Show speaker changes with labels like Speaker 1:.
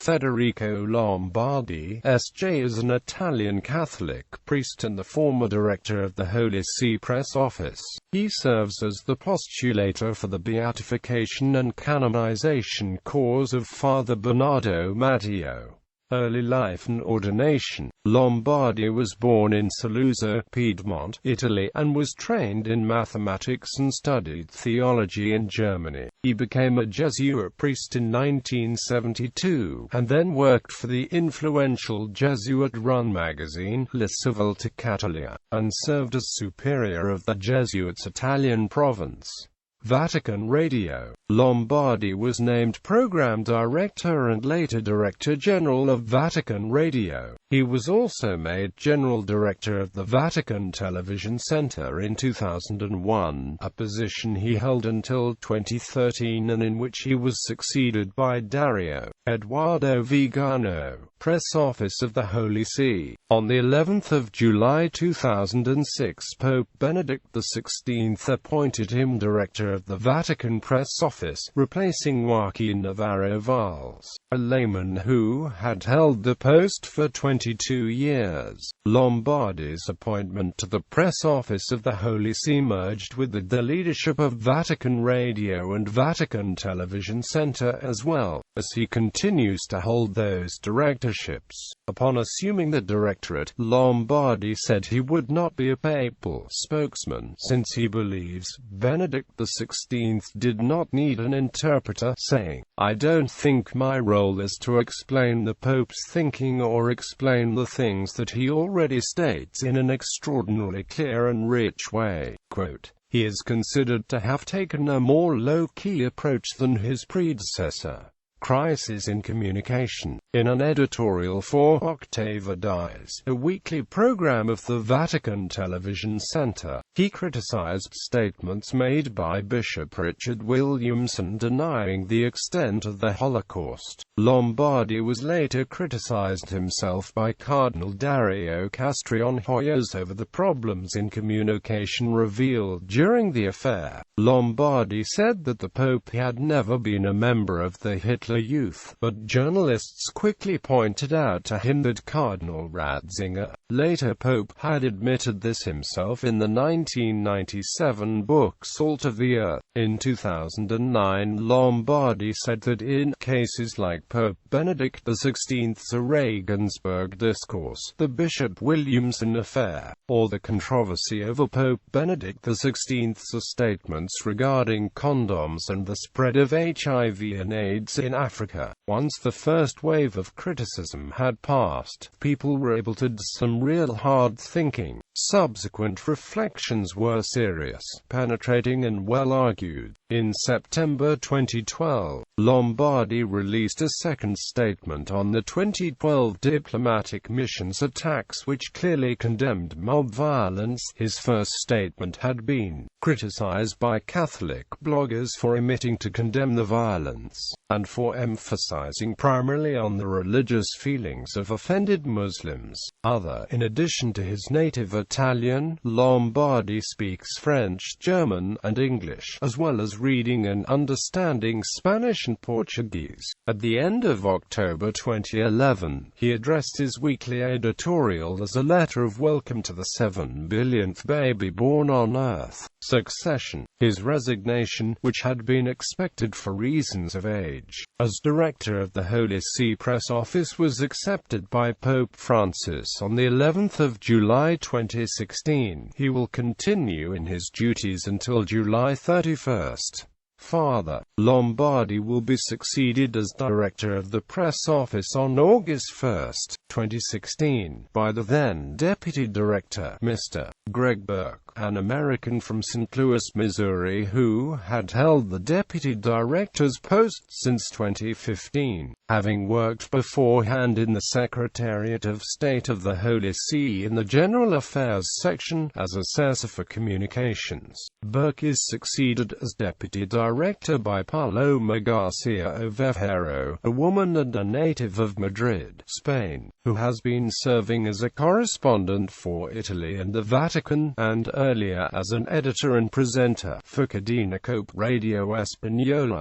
Speaker 1: Federico Lombardi. S.J. is an Italian Catholic priest and the former director of the Holy See Press Office. He serves as the postulator for the beatification and canonization cause of Father Bernardo Mattio. Early life and ordination. Lombardi was born in Saluzzo, Piedmont, Italy, and was trained in mathematics and studied theology in Germany. He became a Jesuit priest in 1972, and then worked for the influential Jesuit-run magazine, La Civiltà Cattolica, and served as superior of the Jesuits' Italian province. Vatican Radio. Lombardi was named program director and later director general of Vatican Radio. He was also made general director of the Vatican Television Center in 2001, a position he held until 2013 and in which he was succeeded by Dario Eduardo Vigano, Press Office of the Holy See. On the 11th of July 2006, Pope Benedict XVI appointed him director of the Vatican Press Office, replacing Joaquin Navarro Valls, a layman who had held the post for 22 years. Lombardi's appointment to the Press Office of the Holy See merged with the leadership of Vatican Radio and Vatican Television Center as well, as he continues to hold those directorships. Upon assuming the directorate, Lombardi said he would not be a papal spokesman, since he believes Benedict XVI did not need an interpreter, saying, "I don't think my role is to explain the Pope's thinking or explain the things that he already states in an extraordinarily clear and rich way." Quote, "He is considered to have taken a more low-key approach than his predecessor. Crisis in Communication." In an editorial for S.J.is, a weekly program of the Vatican Television Center, he criticized statements made by Bishop Richard Williamson denying the extent of the Holocaust. Lombardi was later criticized himself by Cardinal Dario Castrion-Hoyos over the problems in communication revealed during the affair. Lombardi said that the Pope had never been a member of the Hitler Youth, but journalists quickly pointed out to him that Cardinal Ratzinger, later Pope, had admitted this himself in the 1997 book Salt of the Earth. In 2009, Lombardi said that in cases like Pope Benedict XVI's Regensburg Discourse, the Bishop Williamson affair, or the controversy over Pope Benedict XVI's statements regarding condoms and the spread of HIV and AIDS in Africa, once the first wave of criticism had passed, people were able to do some real hard thinking. Subsequent reflections were serious, penetrating and well argued. In September 2012, Lombardi released a second statement on the 2012 diplomatic missions attacks which clearly condemned mob violence. His first statement had been criticized by Catholic bloggers for omitting to condemn the violence, and for emphasizing primarily on the religious feelings of offended Muslims. In addition to his native Italian, Lombardi speaks French, German, and English, as well as reading and understanding Spanish and Portuguese. At the end of October 2011, he addressed his weekly editorial as a letter of welcome to the 7 billionth baby born on Earth. Succession. His resignation, which had been expected for reasons of age, as director of the Holy See Press Office, was accepted by Pope Francis on the 11th of July 2016. He will continue in his duties until July 31st. Father Lombardi will be succeeded as director of the press office on August 1, 2016, by the then deputy director, Mr. Greg Burke, an American from St. Louis, Missouri, who had held the deputy director's post since 2015, having worked beforehand in the Secretariat of State of the Holy See in the General Affairs section as assessor for communications. Burke is succeeded as deputy director by Paloma Garcia Ovejero, a woman and a native of Madrid, Spain, who has been serving as a correspondent for Italy and the Vatican, and earlier as an editor and presenter for Cadena Cope Radio Española.